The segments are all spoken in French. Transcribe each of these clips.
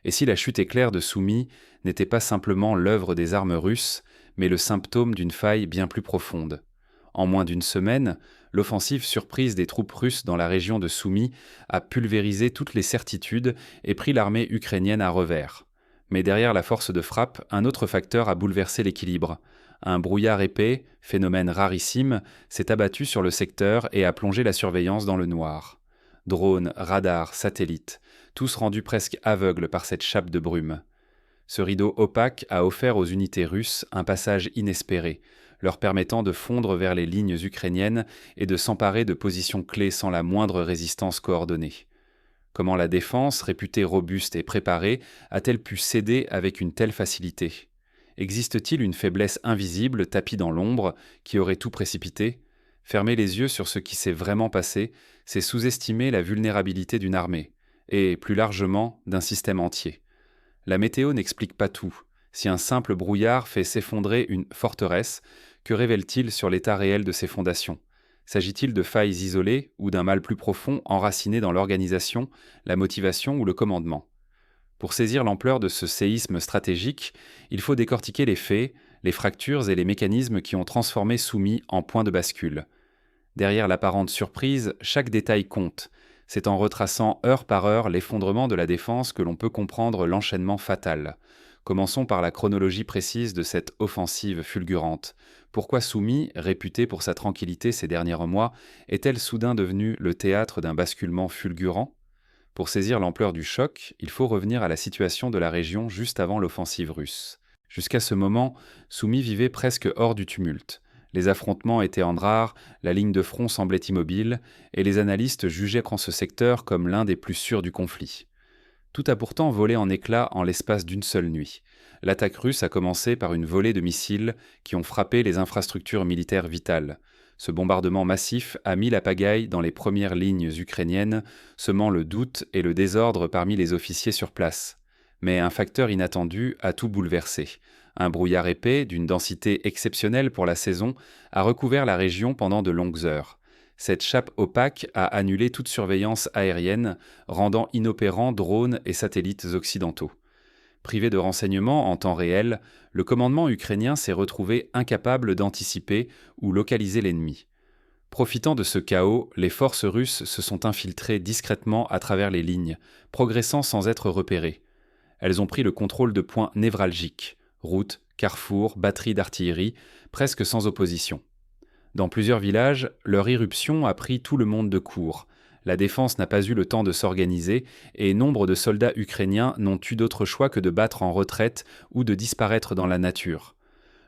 Et si la chute éclair de Soumy n'était pas simplement l'œuvre des armes russes, mais le symptôme d'une faille bien plus profonde. En moins d'une semaine, l'offensive surprise des troupes russes dans la région de Soumy a pulvérisé toutes les certitudes et pris l'armée ukrainienne à revers. Mais derrière la force de frappe, un autre facteur a bouleversé l'équilibre. Un brouillard épais, phénomène rarissime, s'est abattu sur le secteur et a plongé la surveillance dans le noir. Drones, radars, satellites, tous rendus presque aveugles par cette chape de brume. Ce rideau opaque a offert aux unités russes un passage inespéré, leur permettant de fondre vers les lignes ukrainiennes et de s'emparer de positions clés sans la moindre résistance coordonnée. Comment la défense, réputée robuste et préparée, a-t-elle pu céder avec une telle facilité ? Existe-t-il une faiblesse invisible tapie dans l'ombre qui aurait tout précipité ? Fermer les yeux sur ce qui s'est vraiment passé, c'est sous-estimer la vulnérabilité d'une armée, et plus largement d'un système entier. La météo n'explique pas tout. Si un simple brouillard fait s'effondrer une forteresse, que révèle-t-il sur l'état réel de ses fondations ? S'agit-il de failles isolées ou d'un mal plus profond enraciné dans l'organisation, la motivation ou le commandement ? Pour saisir l'ampleur de ce séisme stratégique, il faut décortiquer les faits, les fractures et les mécanismes qui ont transformé Soumy en point de bascule. Derrière l'apparente surprise, chaque détail compte. C'est en retraçant heure par heure l'effondrement de la défense que l'on peut comprendre l'enchaînement fatal. Commençons par la chronologie précise de cette offensive fulgurante. Pourquoi Soumy, réputée pour sa tranquillité ces derniers mois, est-elle soudain devenue le théâtre d'un basculement fulgurant ? Pour saisir l'ampleur du choc, il faut revenir à la situation de la région juste avant l'offensive russe. Jusqu'à ce moment, Soumy vivait presque hors du tumulte. Les affrontements étaient en rare, la ligne de front semblait immobile, et les analystes jugeaient ce secteur comme l'un des plus sûrs du conflit. Tout a pourtant volé en éclats en l'espace d'une seule nuit. L'attaque russe a commencé par une volée de missiles qui ont frappé les infrastructures militaires vitales. Ce bombardement massif a mis la pagaille dans les premières lignes ukrainiennes, semant le doute et le désordre parmi les officiers sur place. Mais un facteur inattendu a tout bouleversé. Un brouillard épais, d'une densité exceptionnelle pour la saison, a recouvert la région pendant de longues heures. Cette chape opaque a annulé toute surveillance aérienne, rendant inopérants drones et satellites occidentaux. Privé de renseignements en temps réel, le commandement ukrainien s'est retrouvé incapable d'anticiper ou localiser l'ennemi. Profitant de ce chaos, les forces russes se sont infiltrées discrètement à travers les lignes, progressant sans être repérées. Elles ont pris le contrôle de points névralgiques, routes, carrefours, batteries d'artillerie, presque sans opposition. Dans plusieurs villages, leur irruption a pris tout le monde de court. La défense n'a pas eu le temps de s'organiser et nombre de soldats ukrainiens n'ont eu d'autre choix que de battre en retraite ou de disparaître dans la nature.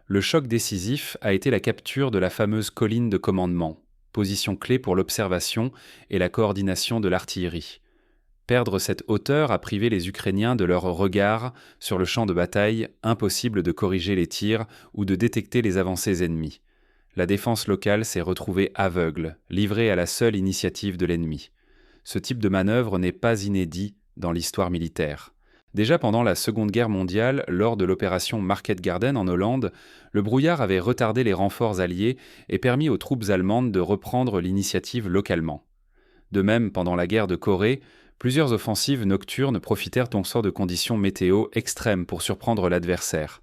Le choc décisif a été la capture de la fameuse colline de commandement, position clé pour l'observation et la coordination de l'artillerie. Perdre cette hauteur a privé les Ukrainiens de leur regard sur le champ de bataille, impossible de corriger les tirs ou de détecter les avancées ennemies. La défense locale s'est retrouvée aveugle, livrée à la seule initiative de l'ennemi. Ce type de manœuvre n'est pas inédit dans l'histoire militaire. Déjà pendant la Seconde Guerre mondiale, lors de l'opération Market Garden en Hollande, le brouillard avait retardé les renforts alliés et permis aux troupes allemandes de reprendre l'initiative localement. De même, pendant la guerre de Corée, plusieurs offensives nocturnes profitèrent donc de conditions météo extrêmes pour surprendre l'adversaire.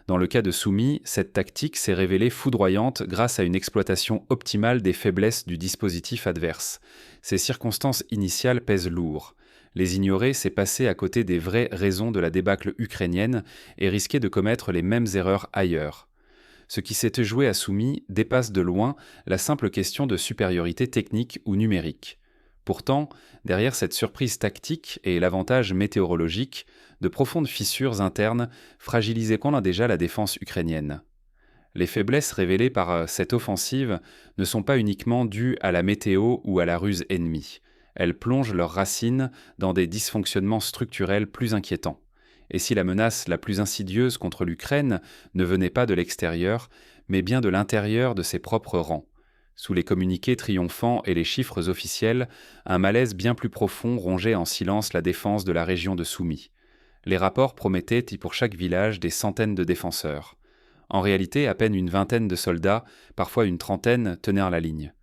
Dans le cas de Soumy, cette tactique s'est révélée foudroyante grâce à une exploitation optimale des faiblesses du dispositif adverse. Ces circonstances initiales pèsent lourd. Les ignorer, c'est passer à côté des vraies raisons de la débâcle ukrainienne et risquer de commettre les mêmes erreurs ailleurs. Ce qui s'était joué à Soumy dépasse de loin la simple question de supériorité technique ou numérique. Pourtant, derrière cette surprise tactique et l'avantage météorologique, de profondes fissures internes fragilisaient déjà la défense ukrainienne. Les faiblesses révélées par cette offensive ne sont pas uniquement dues à la météo ou à la ruse ennemie. Elles plongent leurs racines dans des dysfonctionnements structurels plus inquiétants. Et si la menace la plus insidieuse contre l'Ukraine ne venait pas de l'extérieur, mais bien de l'intérieur de ses propres rangs. Sous les communiqués triomphants et les chiffres officiels, un malaise bien plus profond rongeait en silence la défense de la région de Soumy. Les rapports promettaient pour chaque village des centaines de défenseurs. En réalité, à peine une vingtaine de soldats, parfois une trentaine, tenaient la ligne.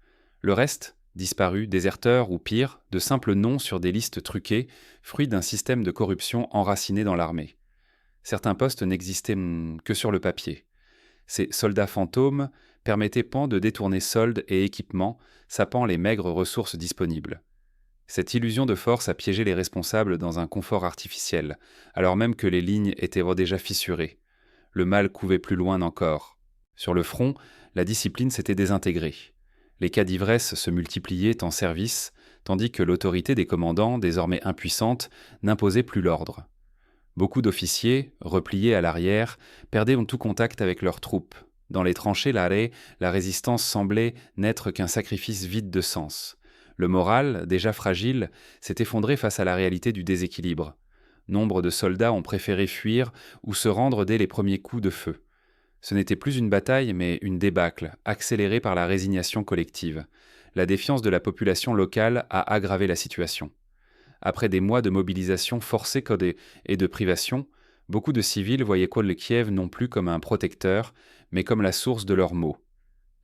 Le reste Disparus, déserteurs ou pire, de simples noms sur des listes truquées, fruits d'un système de corruption enraciné dans l'armée. Certains postes n'existaient que sur le papier. Ces soldats fantômes permettaient Pan de détourner soldes et équipements, sapant les maigres ressources disponibles. Cette illusion de force a piégé les responsables dans un confort artificiel, alors même que les lignes étaient déjà fissurées. Le mal couvait plus loin encore. Sur le front, la discipline s'était désintégrée. Les cas d'ivresse se multipliaient en service, tandis que l'autorité des commandants, désormais impuissante, n'imposait plus l'ordre. Beaucoup d'officiers, repliés à l'arrière, perdaient tout contact avec leurs troupes. Dans les tranchées, la résistance semblait n'être qu'un sacrifice vide de sens. Le moral, déjà fragile, s'est effondré face à la réalité du déséquilibre. Nombre de soldats ont préféré fuir ou se rendre dès les premiers coups de feu. Ce n'était plus une bataille, mais une débâcle, accélérée par la résignation collective. La défiance de la population locale a aggravé la situation. Après des mois de mobilisation forcée et de privation, beaucoup de civils voyaient Kiev non plus comme un protecteur, mais comme la source de leurs maux.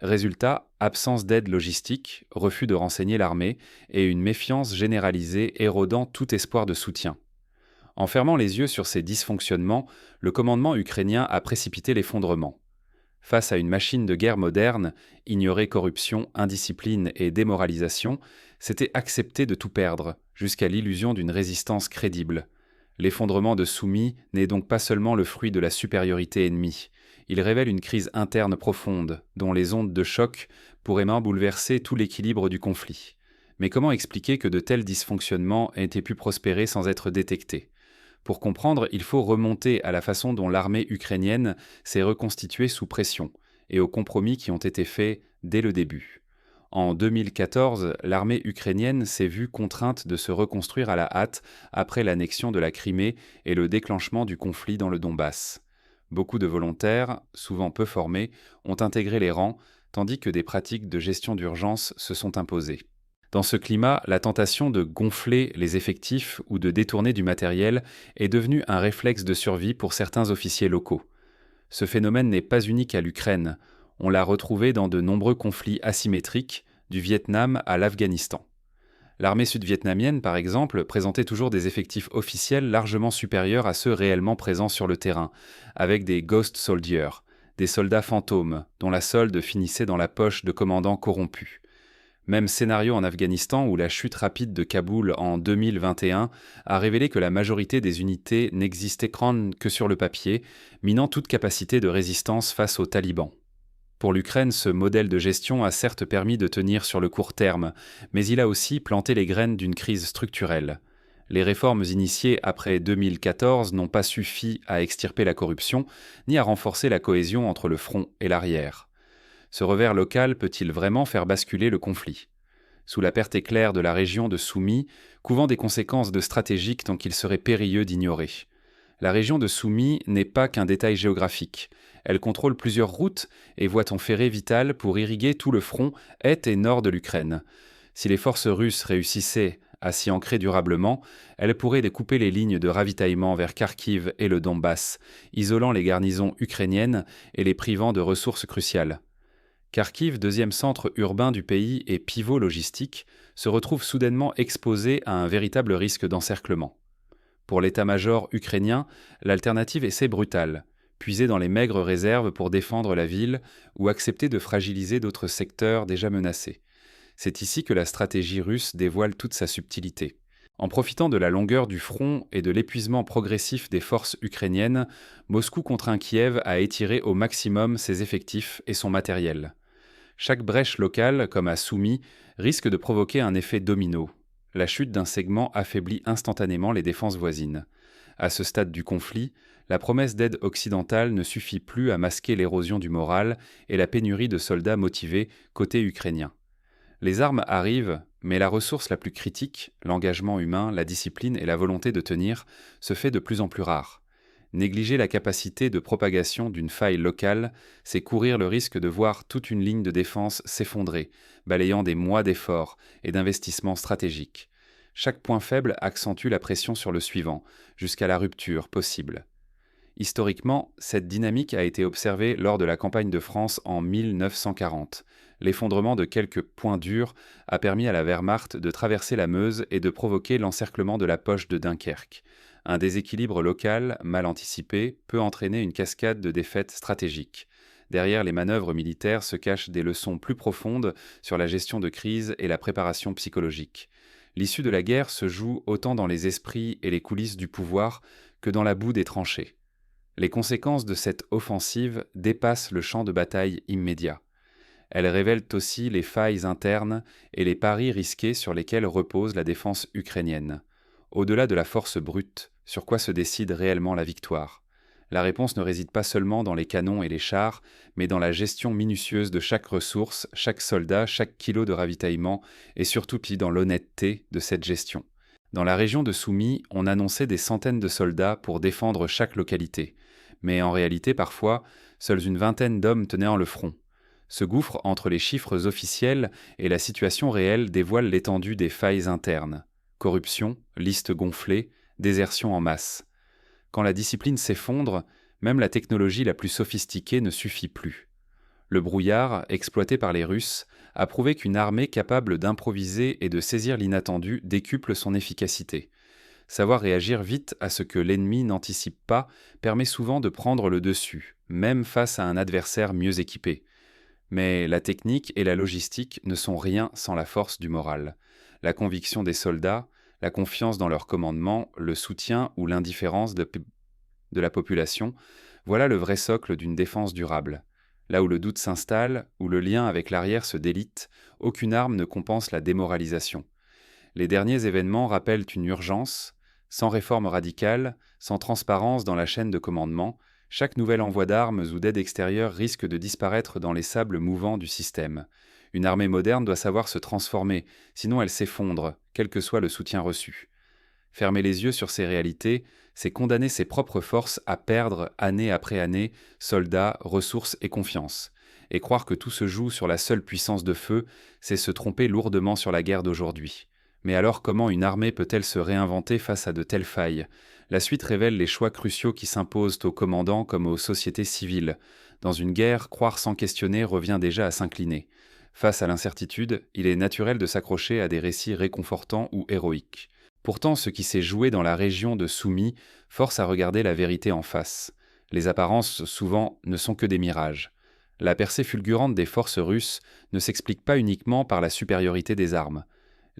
Résultat, absence d'aide logistique, refus de renseigner l'armée et une méfiance généralisée érodant tout espoir de soutien. En fermant les yeux sur ces dysfonctionnements, le commandement ukrainien a précipité l'effondrement. Face à une machine de guerre moderne, ignorer corruption, indiscipline et démoralisation, c'était accepter de tout perdre, jusqu'à l'illusion d'une résistance crédible. L'effondrement de Soumy n'est donc pas seulement le fruit de la supériorité ennemie. Il révèle une crise interne profonde, dont les ondes de choc pourraient même bouleverser tout l'équilibre du conflit. Mais comment expliquer que de tels dysfonctionnements aient pu prospérer sans être détectés ? Pour comprendre, il faut remonter à la façon dont l'armée ukrainienne s'est reconstituée sous pression et aux compromis qui ont été faits dès le début. En 2014, l'armée ukrainienne s'est vue contrainte de se reconstruire à la hâte après l'annexion de la Crimée et le déclenchement du conflit dans le Donbass. Beaucoup de volontaires, souvent peu formés, ont intégré les rangs, tandis que des pratiques de gestion d'urgence se sont imposées. Dans ce climat, la tentation de gonfler les effectifs ou de détourner du matériel est devenue un réflexe de survie pour certains officiers locaux. Ce phénomène n'est pas unique à l'Ukraine. On l'a retrouvé dans de nombreux conflits asymétriques, du Vietnam à l'Afghanistan. L'armée sud-vietnamienne, par exemple, présentait toujours des effectifs officiels largement supérieurs à ceux réellement présents sur le terrain, avec des ghost soldiers, des soldats fantômes, dont la solde finissait dans la poche de commandants corrompus. Même scénario en Afghanistan où la chute rapide de Kaboul en 2021 a révélé que la majorité des unités n'existaient que sur le papier, minant toute capacité de résistance face aux talibans. Pour l'Ukraine, ce modèle de gestion a certes permis de tenir sur le court terme, mais il a aussi planté les graines d'une crise structurelle. Les réformes initiées après 2014 n'ont pas suffi à extirper la corruption, ni à renforcer la cohésion entre le front et l'arrière. Ce revers local peut-il vraiment faire basculer le conflit ? Sous la perte éclair de la région de Soumy, couvant des conséquences stratégiques dont qu'il serait périlleux d'ignorer. La région de Soumy n'est pas qu'un détail géographique. Elle contrôle plusieurs routes et voies en ferré vital pour irriguer tout le front est et nord de l'Ukraine. Si les forces russes réussissaient à s'y ancrer durablement, elles pourraient découper les lignes de ravitaillement vers Kharkiv et le Donbass, isolant les garnisons ukrainiennes et les privant de ressources cruciales. Kharkiv, deuxième centre urbain du pays et pivot logistique, se retrouve soudainement exposé à un véritable risque d'encerclement. Pour l'état-major ukrainien, l'alternative est brutale, puiser dans les maigres réserves pour défendre la ville ou accepter de fragiliser d'autres secteurs déjà menacés. C'est ici que la stratégie russe dévoile toute sa subtilité. En profitant de la longueur du front et de l'épuisement progressif des forces ukrainiennes, Moscou contraint Kiev à étirer au maximum ses effectifs et son matériel. Chaque brèche locale, comme à Soumy, risque de provoquer un effet domino. La chute d'un segment affaiblit instantanément les défenses voisines. À ce stade du conflit, la promesse d'aide occidentale ne suffit plus à masquer l'érosion du moral et la pénurie de soldats motivés côté ukrainien. Les armes arrivent, mais la ressource la plus critique, l'engagement humain, la discipline et la volonté de tenir, se fait de plus en plus rare. Négliger la capacité de propagation d'une faille locale, c'est courir le risque de voir toute une ligne de défense s'effondrer, balayant des mois d'efforts et d'investissements stratégiques. Chaque point faible accentue la pression sur le suivant, jusqu'à la rupture possible. Historiquement, cette dynamique a été observée lors de la campagne de France en 1940. L'effondrement de quelques points durs a permis à la Wehrmacht de traverser la Meuse et de provoquer l'encerclement de la poche de Dunkerque. Un déséquilibre local, mal anticipé, peut entraîner une cascade de défaites stratégiques. Derrière les manœuvres militaires se cachent des leçons plus profondes sur la gestion de crise et la préparation psychologique. L'issue de la guerre se joue autant dans les esprits et les coulisses du pouvoir que dans la boue des tranchées. Les conséquences de cette offensive dépassent le champ de bataille immédiat. Elles révèlent aussi les failles internes et les paris risqués sur lesquels repose la défense ukrainienne. Au-delà de la force brute, sur quoi se décide réellement la victoire? La réponse ne réside pas seulement dans les canons et les chars, mais dans la gestion minutieuse de chaque ressource, chaque soldat, chaque kilo de ravitaillement, et surtout puis dans l'honnêteté de cette gestion. Dans la région de Soumy, on annonçait des centaines de soldats pour défendre chaque localité. Mais en réalité, parfois, seuls une vingtaine d'hommes tenaient en le front. Ce gouffre entre les chiffres officiels et la situation réelle dévoile l'étendue des failles internes. Corruption, listes gonflées, désertion en masse. Quand la discipline s'effondre, même la technologie la plus sophistiquée ne suffit plus. Le brouillard, exploité par les Russes, a prouvé qu'une armée capable d'improviser et de saisir l'inattendu décuple son efficacité. Savoir réagir vite à ce que l'ennemi n'anticipe pas permet souvent de prendre le dessus, même face à un adversaire mieux équipé. Mais la technique et la logistique ne sont rien sans la force du moral. La conviction des soldats, la confiance dans leur commandement, le soutien ou l'indifférence de la population, voilà le vrai socle d'une défense durable. Là où le doute s'installe, où le lien avec l'arrière se délite, aucune arme ne compense la démoralisation. Les derniers événements rappellent une urgence. Sans réforme radicale, sans transparence dans la chaîne de commandement, chaque nouvel envoi d'armes ou d'aide extérieure risque de disparaître dans les sables mouvants du système. Une armée moderne doit savoir se transformer, sinon elle s'effondre, quel que soit le soutien reçu. Fermer les yeux sur ces réalités, c'est condamner ses propres forces à perdre, année après année, soldats, ressources et confiance. Et croire que tout se joue sur la seule puissance de feu, c'est se tromper lourdement sur la guerre d'aujourd'hui. Mais alors comment une armée peut-elle se réinventer face à de telles failles? La suite révèle les choix cruciaux qui s'imposent aux commandants comme aux sociétés civiles. Dans une guerre, croire sans questionner revient déjà à s'incliner. Face à l'incertitude, il est naturel de s'accrocher à des récits réconfortants ou héroïques. Pourtant, ce qui s'est joué dans la région de Soumy force à regarder la vérité en face. Les apparences, souvent, ne sont que des mirages. La percée fulgurante des forces russes ne s'explique pas uniquement par la supériorité des armes.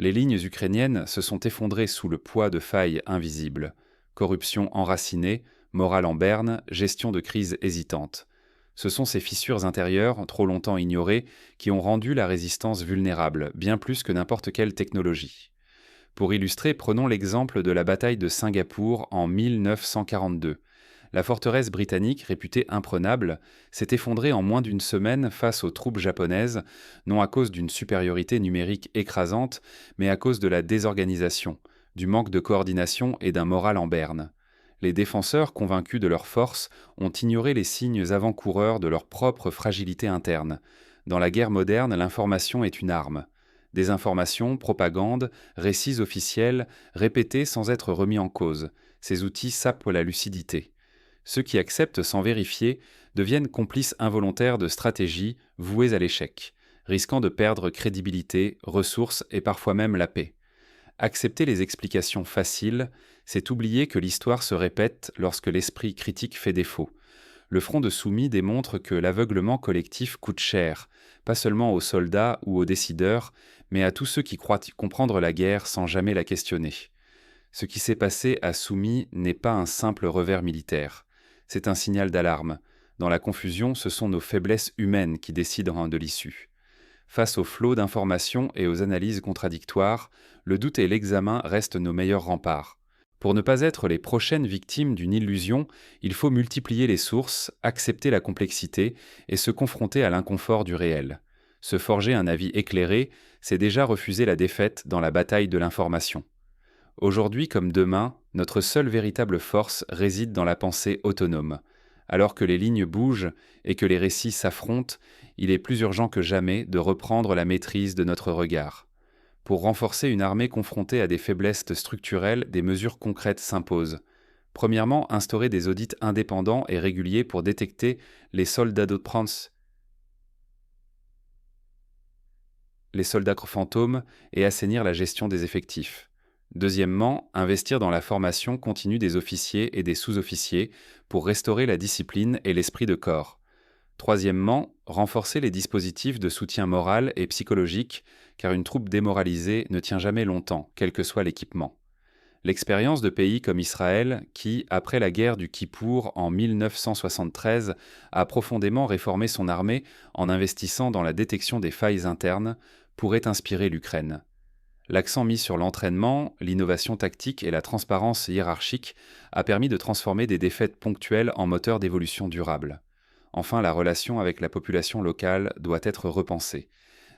Les lignes ukrainiennes se sont effondrées sous le poids de failles invisibles. Corruption enracinée, morale en berne, gestion de crise hésitante. Ce sont ces fissures intérieures, trop longtemps ignorées, qui ont rendu la résistance vulnérable, bien plus que n'importe quelle technologie. Pour illustrer, prenons l'exemple de la bataille de Singapour en 1942. La forteresse britannique, réputée imprenable, s'est effondrée en moins d'une semaine face aux troupes japonaises, non à cause d'une supériorité numérique écrasante, mais à cause de la désorganisation, du manque de coordination et d'un moral en berne. Les défenseurs, convaincus de leur force, ont ignoré les signes avant-coureurs de leur propre fragilité interne. Dans la guerre moderne, l'information est une arme. Désinformation, propagande, récits officiels, répétés sans être remis en cause. Ces outils sapent la lucidité. Ceux qui acceptent sans vérifier deviennent complices involontaires de stratégies vouées à l'échec, risquant de perdre crédibilité, ressources et parfois même la paix. Accepter les explications faciles, c'est oublier que l'histoire se répète lorsque l'esprit critique fait défaut. Le front de Soumy démontre que l'aveuglement collectif coûte cher, pas seulement aux soldats ou aux décideurs, mais à tous ceux qui croient comprendre la guerre sans jamais la questionner. Ce qui s'est passé à Soumy n'est pas un simple revers militaire. C'est un signal d'alarme. Dans la confusion, ce sont nos faiblesses humaines qui décident de l'issue. Face au flot d'informations et aux analyses contradictoires, le doute et l'examen restent nos meilleurs remparts. Pour ne pas être les prochaines victimes d'une illusion, il faut multiplier les sources, accepter la complexité et se confronter à l'inconfort du réel. Se forger un avis éclairé, c'est déjà refuser la défaite dans la bataille de l'information. Aujourd'hui comme demain, notre seule véritable force réside dans la pensée autonome. Alors que les lignes bougent et que les récits s'affrontent, il est plus urgent que jamais de reprendre la maîtrise de notre regard. Pour renforcer une armée confrontée à des faiblesses structurelles, des mesures concrètes s'imposent. Premièrement, instaurer des audits indépendants et réguliers pour détecter les soldats les soldats fantômes et assainir la gestion des effectifs. Deuxièmement, investir dans la formation continue des officiers et des sous-officiers pour restaurer la discipline et l'esprit de corps. Troisièmement, renforcer les dispositifs de soutien moral et psychologique, car une troupe démoralisée ne tient jamais longtemps, quel que soit l'équipement. L'expérience de pays comme Israël, qui, après la guerre du Kippour en 1973, a profondément réformé son armée en investissant dans la détection des failles internes, pourrait inspirer l'Ukraine. L'accent mis sur l'entraînement, l'innovation tactique et la transparence hiérarchique a permis de transformer des défaites ponctuelles en moteurs d'évolution durable. Enfin, la relation avec la population locale doit être repensée.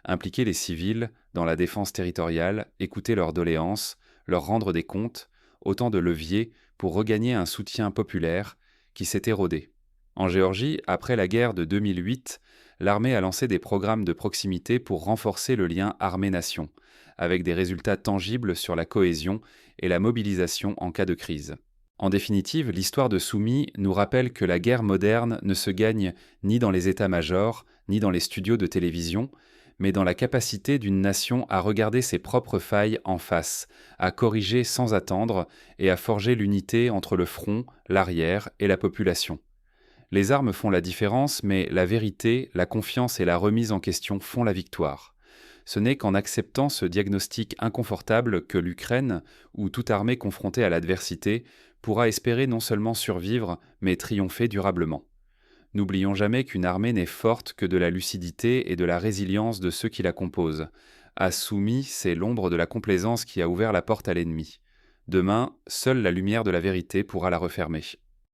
Impliquer les civils dans la défense territoriale, écouter leurs doléances, leur rendre des comptes, autant de leviers pour regagner un soutien populaire qui s'est érodé. En Géorgie, après la guerre de 2008, l'armée a lancé des programmes de proximité pour renforcer le lien armée-nation, avec des résultats tangibles sur la cohésion et la mobilisation en cas de crise. En définitive, l'histoire de Soumy nous rappelle que la guerre moderne ne se gagne ni dans les états-majors, ni dans les studios de télévision, mais dans la capacité d'une nation à regarder ses propres failles en face, à corriger sans attendre et à forger l'unité entre le front, l'arrière et la population. Les armes font la différence, mais la vérité, la confiance et la remise en question font la victoire. Ce n'est qu'en acceptant ce diagnostic inconfortable que l'Ukraine, ou toute armée confrontée à l'adversité, pourra espérer non seulement survivre, mais triompher durablement. N'oublions jamais qu'une armée n'est forte que de la lucidité et de la résilience de ceux qui la composent. À Soumy, c'est l'ombre de la complaisance qui a ouvert la porte à l'ennemi. Demain, seule la lumière de la vérité pourra la refermer.